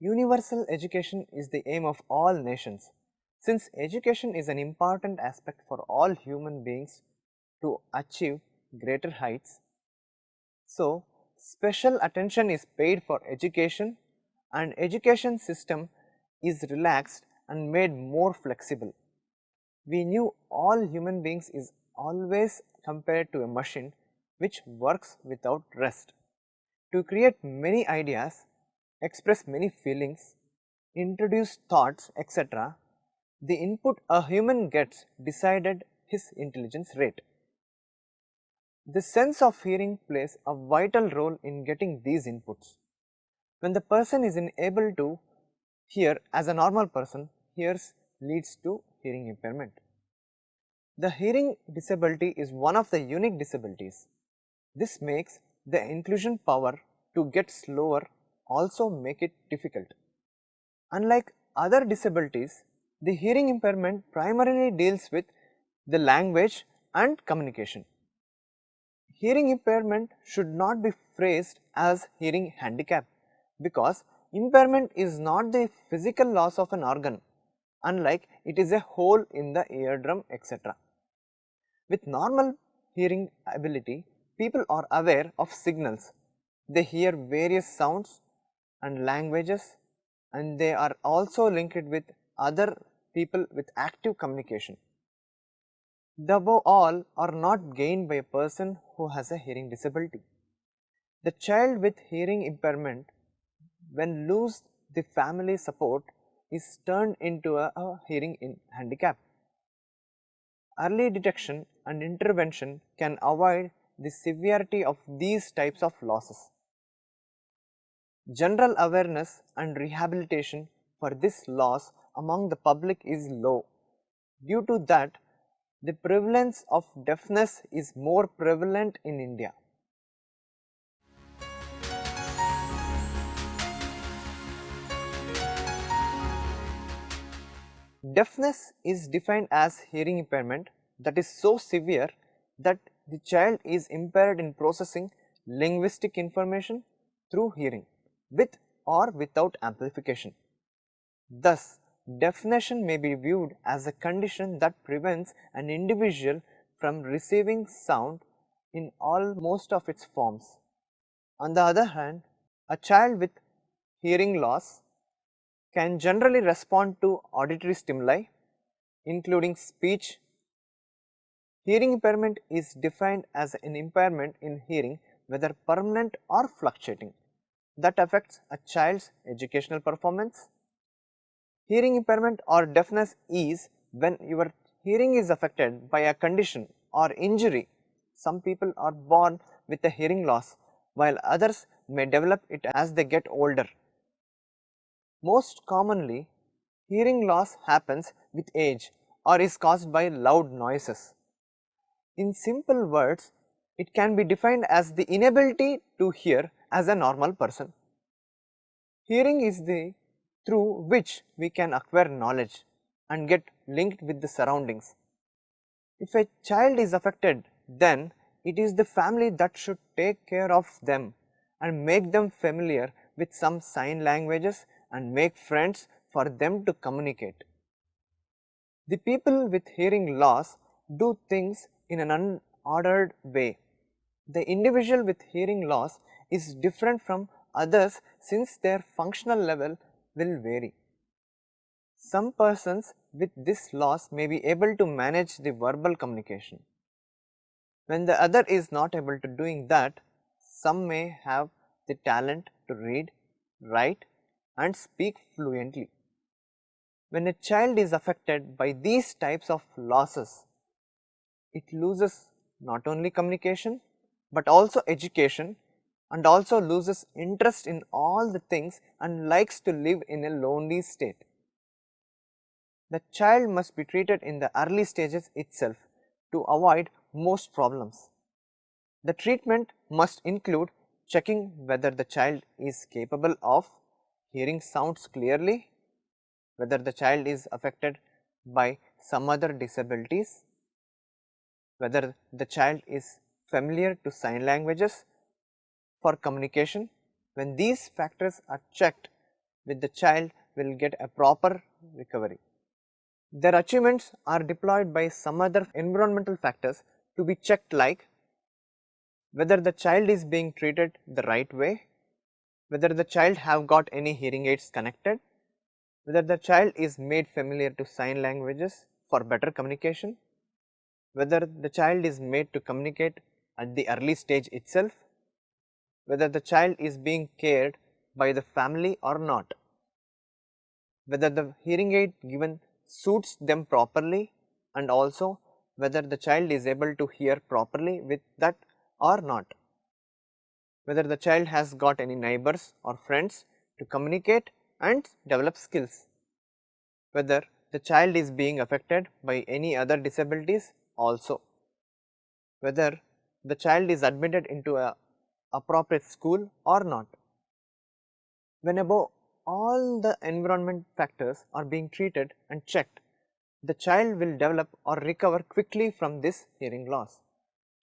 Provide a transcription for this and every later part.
Universal education is the aim of all nations. Since education is an important aspect for all human beings to achieve greater heights, so special attention is paid for education and education system is relaxed and made more flexible. We knew all human beings is always compared to a machine which works without rest. To create many ideas, express many feelings, introduce thoughts, etc., the input a human gets decided his intelligence rate. The sense of hearing plays a vital role in getting these inputs. When the person is unable to hear as a normal person hears leads to hearing impairment. The hearing disability is one of the unique disabilities. This makes the inclusion power to get slower also make it difficult. Unlike other disabilities, the hearing impairment primarily deals with the language and communication. Hearing impairment should not be phrased as hearing handicap because impairment is not the physical loss of an organ, unlike it is a hole in the eardrum, etc. With normal hearing ability, people are aware of signals. They hear various sounds and languages, and they are also linked with other people with active communication. The above all are not gained by a person who has a hearing disability. The child with hearing impairment, when lose the family support, is turned into a hearing handicap. Early detection and intervention can avoid the severity of these types of losses. General awareness and rehabilitation for this loss among the public is low. Due to that, the prevalence of deafness is more prevalent in India. Deafness is defined as hearing impairment that is so severe that the child is impaired in processing linguistic information through hearing, with or without amplification. Thus, deafness may be viewed as a condition that prevents an individual from receiving sound in most of its forms. On the other hand, a child with hearing loss can generally respond to auditory stimuli, including speech. Hearing impairment is defined as an impairment in hearing, whether permanent or fluctuating, that affects a child's educational performance. Hearing impairment or deafness is when your hearing is affected by a condition or injury. Some people are born with a hearing loss, while others may develop it as they get older. Most commonly, hearing loss happens with age or is caused by loud noises. In simple words, it can be defined as the inability to hear as a normal person. Hearing is the through which we can acquire knowledge and get linked with the surroundings. If a child is affected, then it is the family that should take care of them and make them familiar with some sign languages and make friends for them to communicate. The people with hearing loss do things in an unordered way. The individual with hearing loss is different from others since their functional level will vary. Some persons with this loss may be able to manage the verbal communication. When the other is not able to doing that, some may have the talent to read, write and speak fluently. When a child is affected by these types of losses, it loses not only communication but also education and also loses interest in all the things and likes to live in a lonely state. The child must be treated in the early stages itself to avoid most problems. The treatment must include checking whether the child is capable of hearing sounds clearly, whether the child is affected by some other disabilities, whether the child is familiar to sign languages for communication. When these factors are checked, with the child will get a proper recovery. Their achievements are deployed by some other environmental factors to be checked, like whether the child is being treated the right way, whether the child have got any hearing aids connected, whether the child is made familiar to sign languages for better communication, whether the child is made to communicate at the early stage itself, whether the child is being cared by the family or not, whether the hearing aid given suits them properly, and also whether the child is able to hear properly with that or not, whether the child has got any neighbors or friends to communicate and develop skills, whether the child is being affected by any other disabilities also, whether the child is admitted into a appropriate school or not. When above all the environment factors are being treated and checked, the child will develop or recover quickly from this hearing loss.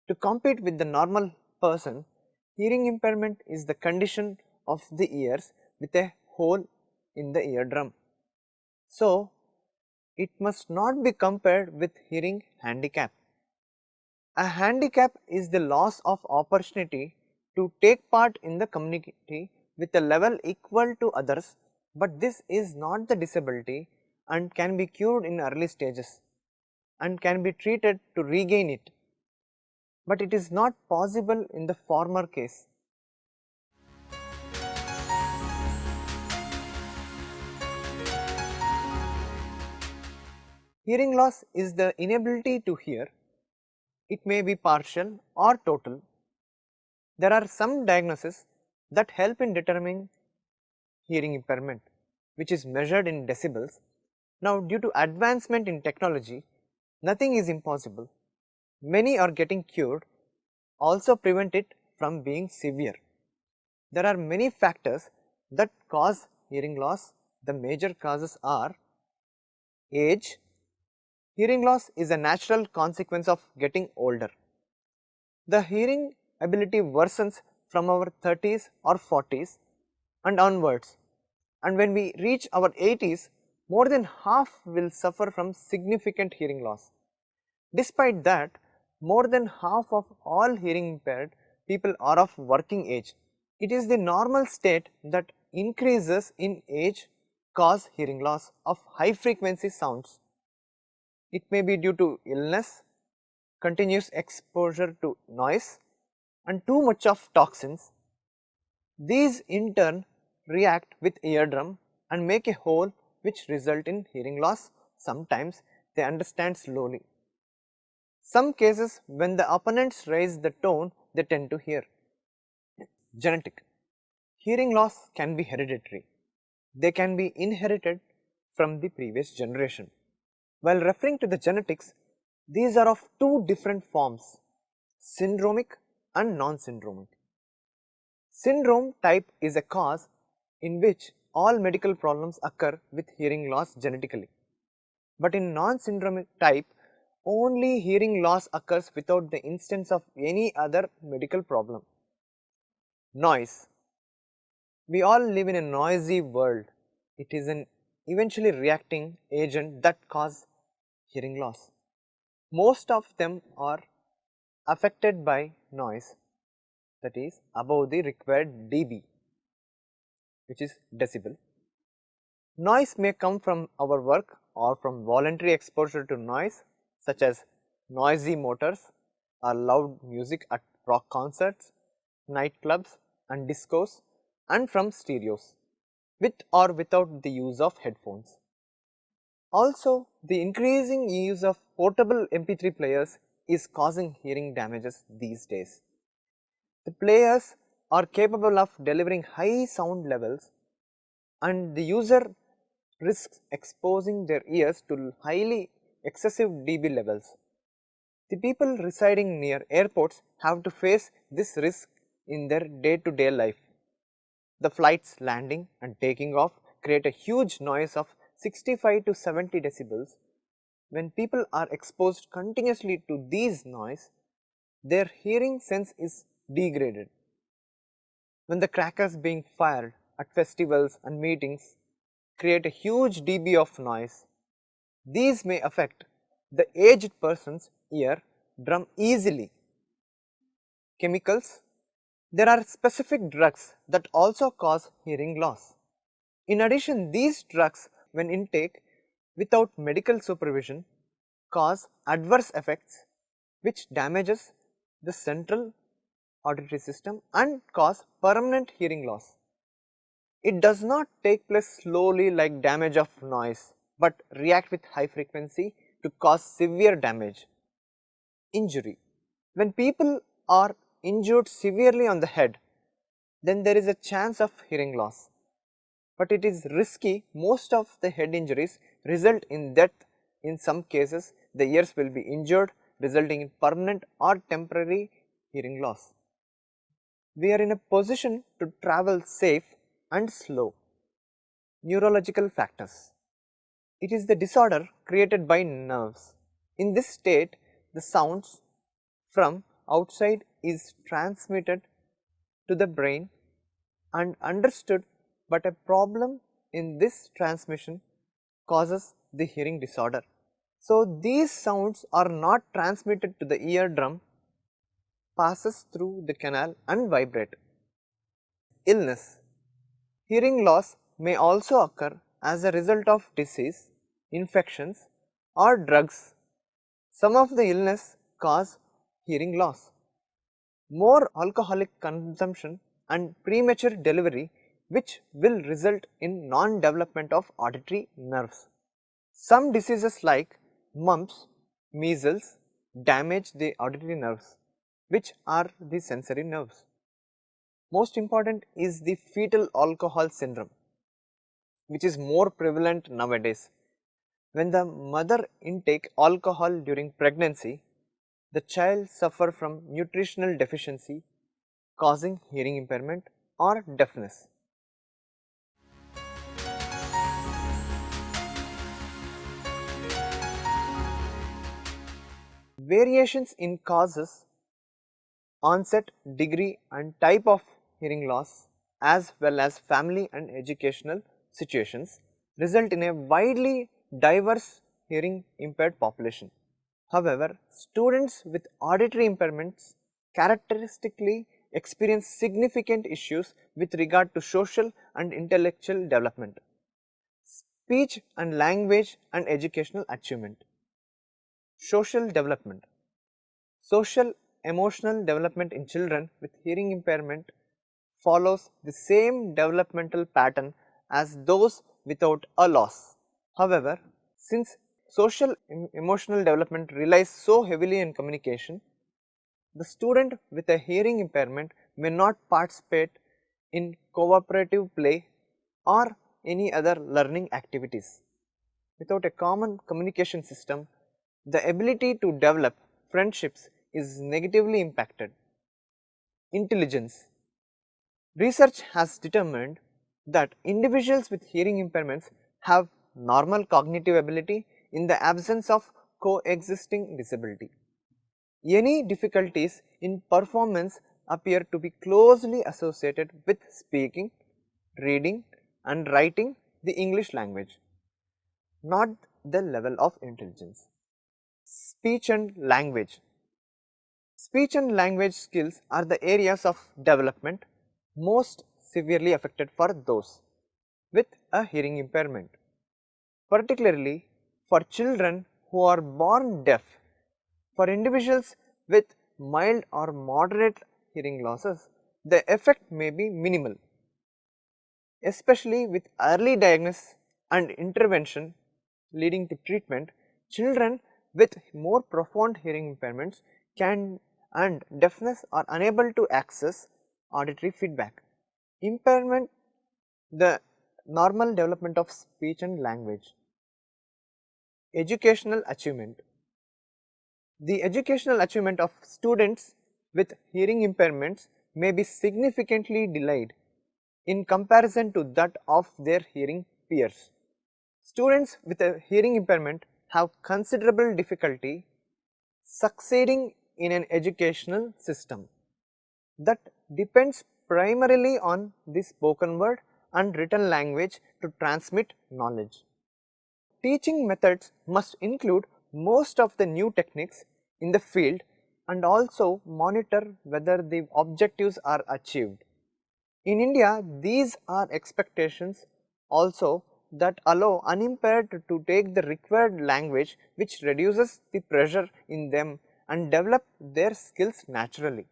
To compete with the normal person, hearing impairment is the condition of the ears with a hole in the eardrum. So, it must not be compared with hearing handicap. A handicap is the loss of opportunity to take part in the community with a level equal to others, but this is not the disability and can be cured in early stages and can be treated to regain it, but it is not possible in the former case. Hearing loss is the inability to hear. It may be partial or total. There are some diagnoses that help in determining hearing impairment, which is measured in decibels. Now, due to advancement in technology, nothing is impossible. Many are getting cured, also prevent it from being severe. There are many factors that cause hearing loss. The major causes are age. Hearing loss is a natural consequence of getting older. The hearing ability worsens from our 30s or 40s and onwards, and when we reach our 80s, more than half will suffer from significant hearing loss. Despite that, more than half of all hearing impaired people are of working age. It is the normal state that increases in age cause hearing loss of high frequency sounds. It may be due to illness, continuous exposure to noise, and too much of toxins. These in turn react with eardrum and make a hole which result in hearing loss. Sometimes they understand slowly. Some cases, when the opponents raise the tone, they tend to hear. Genetic. Hearing loss can be hereditary. They can be inherited from the previous generation. While referring to the genetics, these are of two different forms, syndromic and non-syndromic. Syndrome type is a cause in which all medical problems occur with hearing loss genetically. But in non-syndromic type, only hearing loss occurs without the instance of any other medical problem. Noise. We all live in a noisy world. It is an eventually reacting agent that causes hearing loss. Most of them are affected by noise, that is above the required dB, which is decibel. Noise may come from our work or from voluntary exposure to noise, such as noisy motors or loud music at rock concerts, nightclubs and discos, and from stereos, with or without the use of headphones. Also, the increasing use of portable MP3 players is causing hearing damages these days. The players are capable of delivering high sound levels, and the user risks exposing their ears to highly excessive dB levels. The people residing near airports have to face this risk in their day-to-day life. The flights landing and taking off create a huge noise of 65 to 70 decibels. When people are exposed continuously to these noise, their hearing sense is degraded. When the crackers being fired at festivals and meetings create a huge dB of noise. These may affect the aged person's ear drum easily. Chemicals. There are specific drugs that also cause hearing loss. In addition, these drugs, when intake without medical supervision, cause adverse effects which damages the central auditory system and cause permanent hearing loss. It does not take place slowly like damage of noise, but react with high frequency to cause severe damage. Injury. When people are injured severely on the head, then there is a chance of hearing loss. But it is risky. Most of the head injuries result in death. In some cases, the ears will be injured, resulting in permanent or temporary hearing loss. We are in a position to travel safe and slow. Neurological factors. It is the disorder created by nerves. In this state, the sounds from outside is transmitted to the brain and understood, but a problem in this transmission causes the hearing disorder. So, these sounds are not transmitted to the eardrum, passes through the canal and vibrate. Illness. Hearing loss may also occur as a result of disease, infections or drugs. Some of the illness cause hearing loss. More alcoholic consumption and premature delivery, which will result in non-development of auditory nerves. Some diseases like mumps, measles damage the auditory nerves, which are the sensory nerves. Most important is the fetal alcohol syndrome, which is more prevalent nowadays. When the mother intake alcohol during pregnancy, the child suffer from nutritional deficiency causing hearing impairment or deafness. Variations in causes, onset, degree and type of hearing loss as well as family and educational situations result in a widely diverse hearing impaired population. However, students with auditory impairments characteristically experience significant issues with regard to social and intellectual development, speech and language and educational achievement. Social development. Social emotional development in children with hearing impairment follows the same developmental pattern as those without a loss. However, since social emotional development relies so heavily on communication, the student with a hearing impairment may not participate in cooperative play or any other learning activities. Without a common communication system, the ability to develop friendships is negatively impacted. Intelligence. Research has determined that individuals with hearing impairments have normal cognitive ability in the absence of coexisting disability. Any difficulties in performance appear to be closely associated with speaking, reading and writing the English language, not the level of intelligence. Speech and language. Speech and language skills are the areas of development most severely affected for those with a hearing impairment, particularly for children who are born deaf. For individuals with mild or moderate hearing losses, the effect may be minimal, especially with early diagnosis and intervention leading to treatment. Children with more profound hearing impairments can and deafness are unable to access auditory feedback. Impairment, the normal development of speech and language. Educational achievement. The educational achievement of students with hearing impairments may be significantly delayed in comparison to that of their hearing peers. Students with a hearing impairment have considerable difficulty succeeding in an educational system that depends primarily on the spoken word and written language to transmit knowledge. Teaching methods must include most of the new techniques in the field and also monitor whether the objectives are achieved. In India, these are expectations also that allow unimpaired to take the required language, which reduces the pressure in them and develop their skills naturally.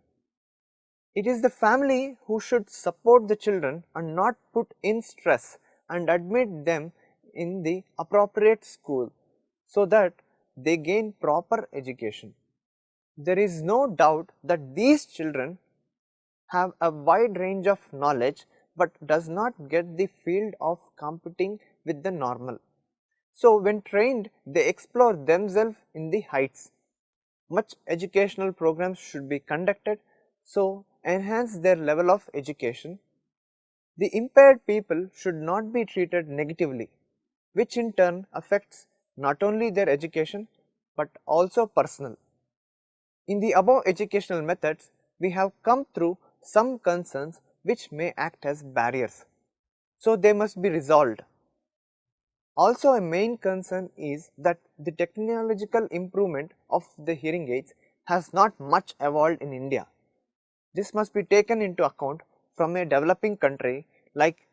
It is the family who should support the children and not put in stress and admit them in the appropriate school so that they gain proper education. There is no doubt that these children have a wide range of knowledge but does not get the field of competing with the normal. So when trained, they explore themselves in the heights. Much educational programs should be conducted so enhance their level of education. The impaired people should not be treated negatively, which in turn affects not only their education but also personal. In the above educational methods, we have come through some concerns which may act as barriers, so they must be resolved. Also, a main concern is that the technological improvement of the hearing aids has not much evolved in India. This must be taken into account from a developing country like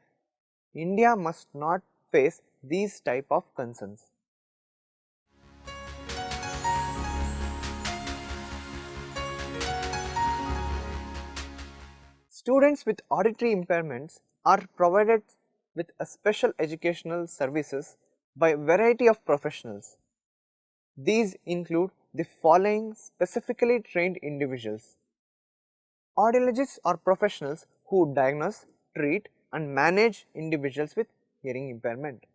India must not face these type of concerns. Students with auditory impairments are provided with a special educational services by a variety of professionals. These include the following specifically trained individuals. Audiologists are professionals who diagnose, treat and manage individuals with hearing impairment.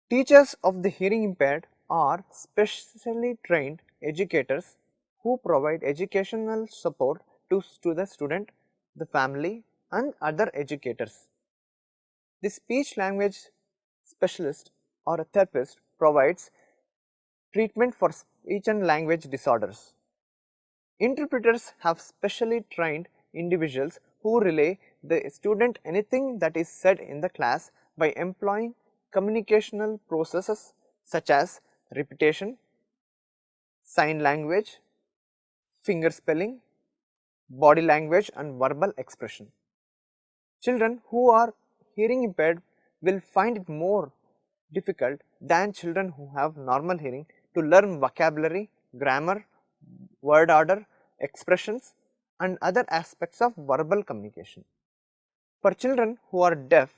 Teachers of the hearing impaired are specially trained educators who provide educational support to the student, the family and other educators. The speech language specialist or a therapist provides treatment for speech and language disorders. Interpreters have specially trained individuals who relay the student anything that is said in the class by employing communicational processes such as repetition, sign language, finger spelling, body language and verbal expression. Children who are hearing impaired will find it more difficult than children who have normal hearing to learn vocabulary, grammar, word order, expressions and other aspects of verbal communication. For children who are deaf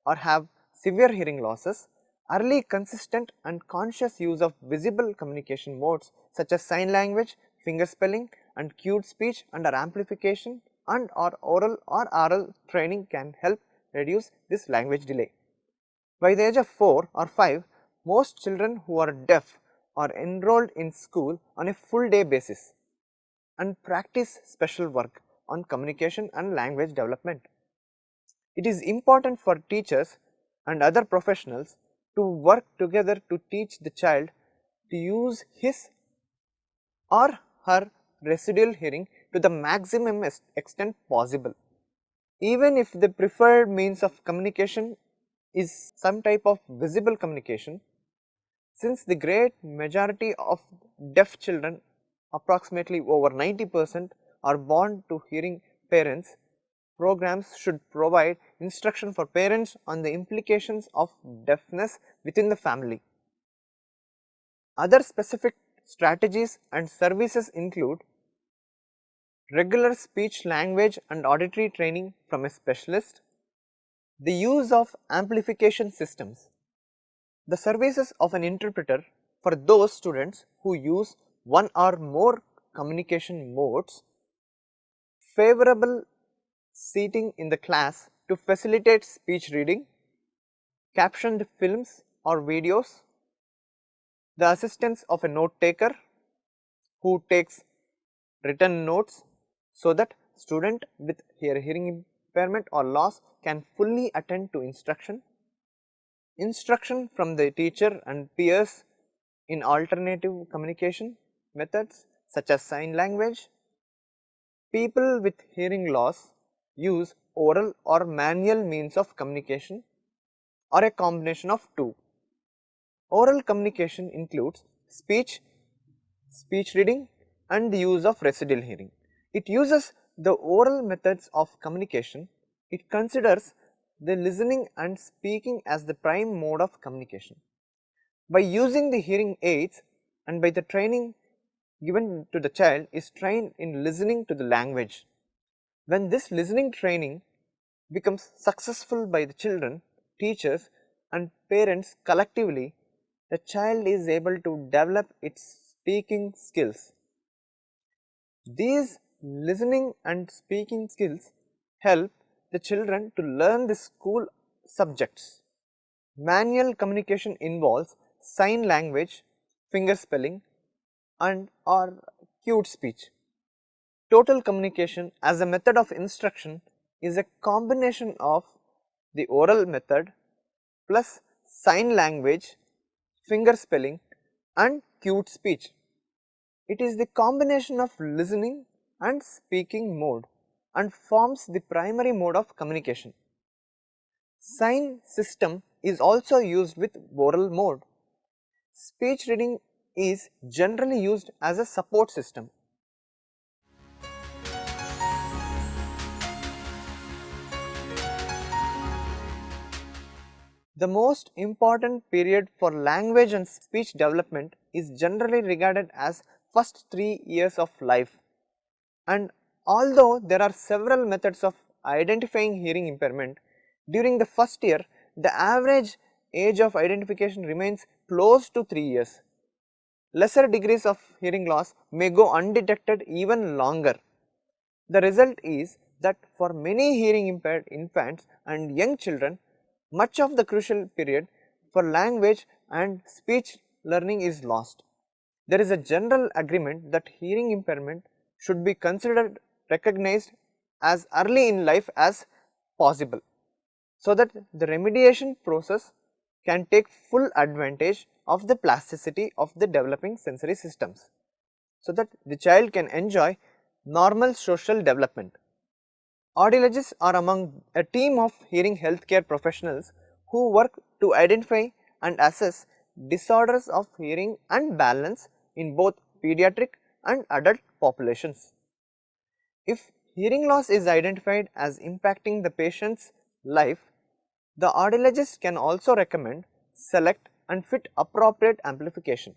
or have severe hearing losses, early consistent and conscious use of visible communication modes such as sign language, finger spelling and cued speech under amplification and or oral training can help reduce this language delay. By the age of 4 or 5, most children who are deaf are enrolled in school on a full day basis and practice special work on communication and language development. It is important for teachers and other professionals to work together to teach the child to use his or her residual hearing to the maximum extent possible. Even if the preferred means of communication is some type of visible communication, since the great majority of deaf children, approximately over 90%, are born to hearing parents, programs should provide instruction for parents on the implications of deafness within the family. Other specific strategies and services include regular speech, language and auditory training from a specialist, the use of amplification systems, the services of an interpreter for those students who use one or more communication modes, favorable seating in the class to facilitate speech reading, captioned films or videos, the assistance of a note taker who takes written notes so that student with hearing impairment or loss can fully attend to instruction from the teacher and peers in alternative communication methods such as sign language. People with hearing loss use oral or manual means of communication or a combination of two. Oral communication includes speech, speech reading and the use of residual hearing. It uses the oral methods of communication. It considers the listening and speaking as the prime mode of communication. By using the hearing aids and by the training given to the child is trained in listening to the language. When this listening training becomes successful by the children, teachers and parents collectively, the child is able to develop its speaking skills. These listening and speaking skills help the children to learn the school subjects. Manual communication involves sign language, finger spelling and or cute speech. Total communication as a method of instruction is a combination of the oral method plus sign language, finger spelling and cute speech. It is the combination of listening and speaking mode and forms the primary mode of communication. Sign system is also used with oral mode. Speech reading is generally used as a support system. The most important period for language and speech development is generally regarded as first 3 years of life, and although there are several methods of identifying hearing impairment, during the first year the average age of identification remains close to 3 years. Lesser degrees of hearing loss may go undetected even longer. The result is that for many hearing impaired infants and young children, much of the crucial period for language and speech learning is lost. There is a general agreement that hearing impairment should be considered recognized as early in life as possible, so that the remediation process can take full advantage of the plasticity of the developing sensory systems, so that the child can enjoy normal social development. Audiologists are among a team of hearing healthcare professionals who work to identify and assess disorders of hearing and balance in both pediatric and adult populations. If hearing loss is identified as impacting the patient's life, the audiologist can also recommend, select and fit appropriate amplification.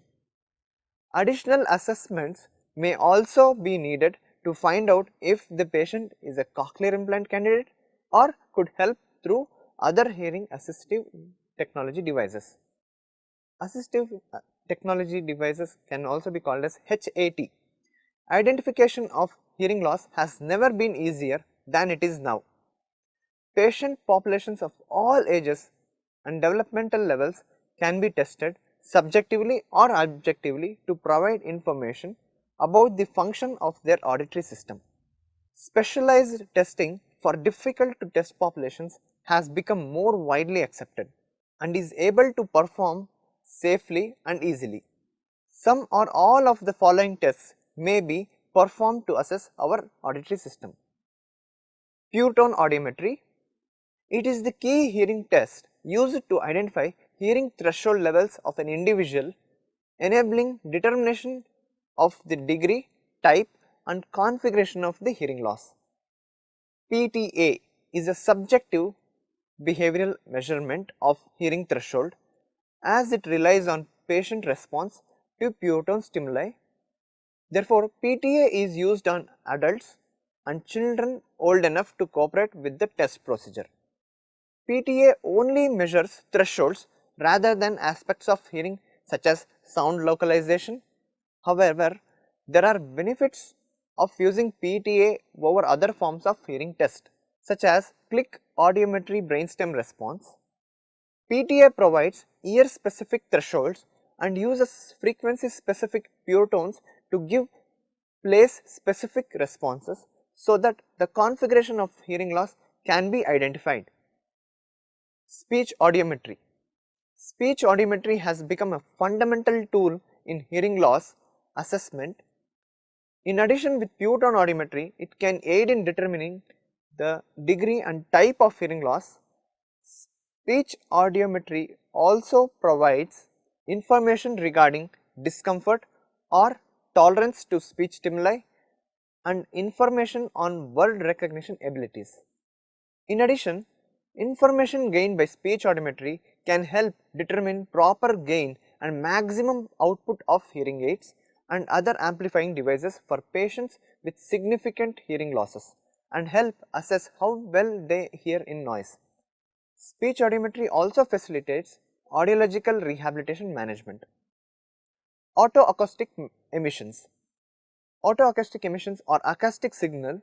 Additional assessments may also be needed to find out if the patient is a cochlear implant candidate or could help through other hearing assistive technology devices. Assistive technology devices can also be called as HAT. Identification of hearing loss has never been easier than it is now. Patient populations of all ages and developmental levels can be tested subjectively or objectively to provide information about the function of their auditory system. Specialized testing for difficult to test populations has become more widely accepted and is able to perform safely and easily. Some or all of the following tests may be performed to assess our auditory system. Pure tone audiometry. It is the key hearing test used to identify hearing threshold levels of an individual, enabling determination of the degree, type and configuration of the hearing loss. PTA is a subjective behavioral measurement of hearing threshold as it relies on patient response to pure tone stimuli. Therefore, PTA is used on adults and children old enough to cooperate with the test procedure. PTA only measures thresholds rather than aspects of hearing such as sound localization. However, there are benefits of using PTA over other forms of hearing test such as click audiometry brainstem response. PTA provides ear specific thresholds and uses frequency specific pure tones to give place specific responses so that the configuration of hearing loss can be identified. Speech audiometry. Speech audiometry has become a fundamental tool in hearing loss assessment. In addition with pure tone audiometry, it can aid in determining the degree and type of hearing loss, speech audiometry also provides information regarding discomfort or tolerance to speech stimuli and information on word recognition abilities. In addition, information gained by speech audiometry can help determine proper gain and maximum output of hearing aids and other amplifying devices for patients with significant hearing losses and help assess how well they hear in noise. Speech audiometry also facilitates audiological rehabilitation management. Autoacoustic emissions. Autoacoustic emissions are acoustic signal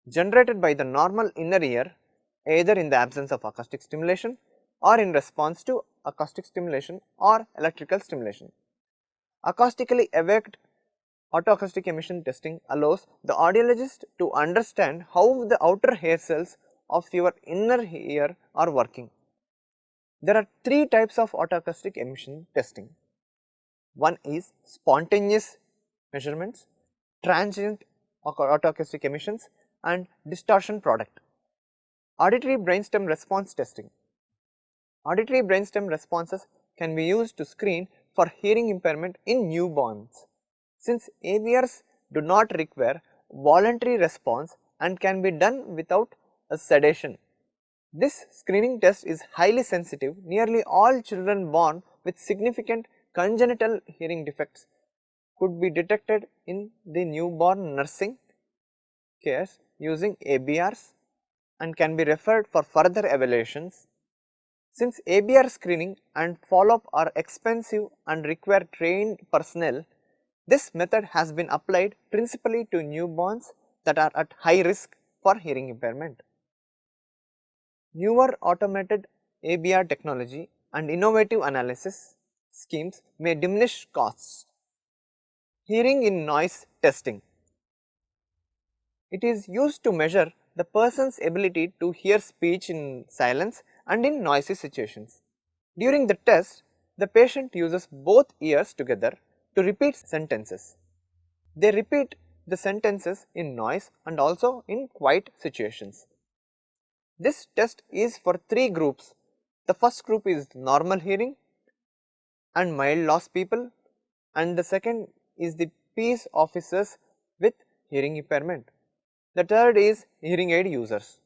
generated by the normal inner ear either in the absence of acoustic stimulation or in response to acoustic stimulation or electrical stimulation. Acoustically evoked autoacoustic emission testing allows the audiologist to understand how the outer hair cells of your inner ear are working. There are three types of autoacoustic emission testing. One is spontaneous measurements, transient autoacoustic emissions and distortion product. Auditory brainstem response testing. Auditory brainstem responses can be used to screen for hearing impairment in newborns. Since ABRs do not require voluntary response and can be done without a sedation. This screening test is highly sensitive. Nearly all children born with significant congenital hearing defects could be detected in the newborn nursing cares using ABRs and can be referred for further evaluations. Since ABR screening and follow-up are expensive and require trained personnel, this method has been applied principally to newborns that are at high risk for hearing impairment. Newer automated ABR technology and innovative analysis schemes may diminish costs. Hearing in noise testing. It is used to measure the person's ability to hear speech in silence and in noisy situations. During the test, the patient uses both ears together to repeat sentences. They repeat the sentences in noise and also in quiet situations. This test is for three groups. The first group is normal hearing and mild loss people, and the second is the peace officers with hearing impairment. The third is hearing aid users.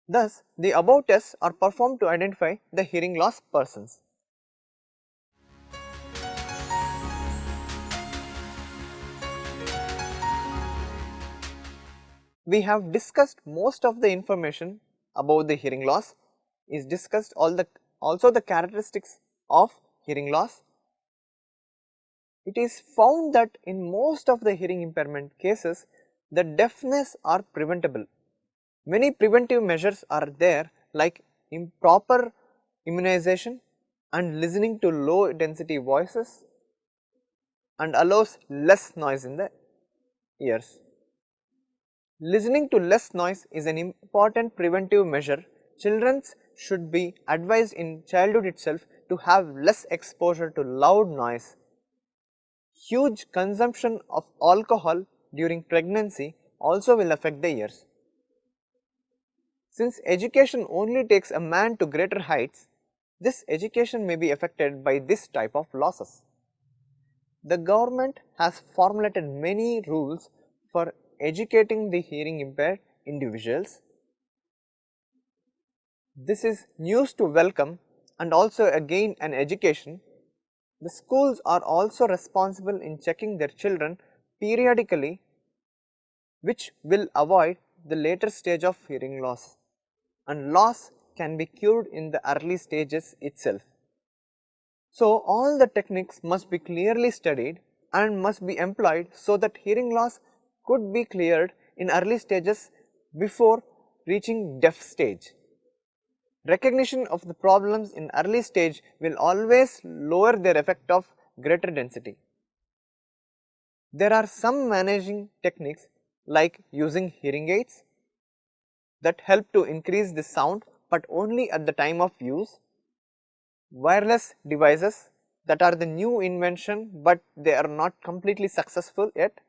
Thus, the above tests are performed to identify the hearing loss persons. We have discussed most of the information about the hearing loss, is discussed also the characteristics of hearing loss. It is found that in most of the hearing impairment cases, the deafness are preventable. Many preventive measures are there like improper immunization and listening to low density voices and allows less noise in the ears. Listening to less noise is an important preventive measure. Children should be advised in childhood itself to have less exposure to loud noise. Huge consumption of alcohol during pregnancy also will affect the ears. Since education only takes a man to greater heights, this education may be affected by this type of losses. The government has formulated many rules for educating the hearing impaired individuals. This is news to welcome and also again an education. The schools are also responsible in checking their children periodically, which will avoid the later stage of hearing loss, and loss can be cured in the early stages itself. So, all the techniques must be clearly studied and must be employed so that hearing loss could be cleared in early stages before reaching deaf stage. Recognition of the problems in early stage will always lower their effect of greater density. There are some managing techniques like using hearing aids that help to increase the sound but only at the time of use. Wireless devices that are the new invention but they are not completely successful yet.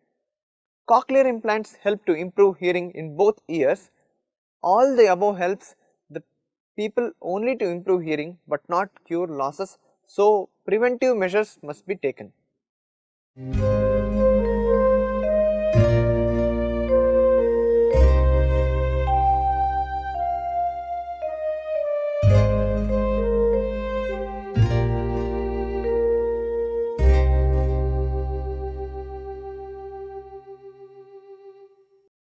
Cochlear implants help to improve hearing in both ears All the above helps the people only to improve hearing but not cure losses, so preventive measures must be taken.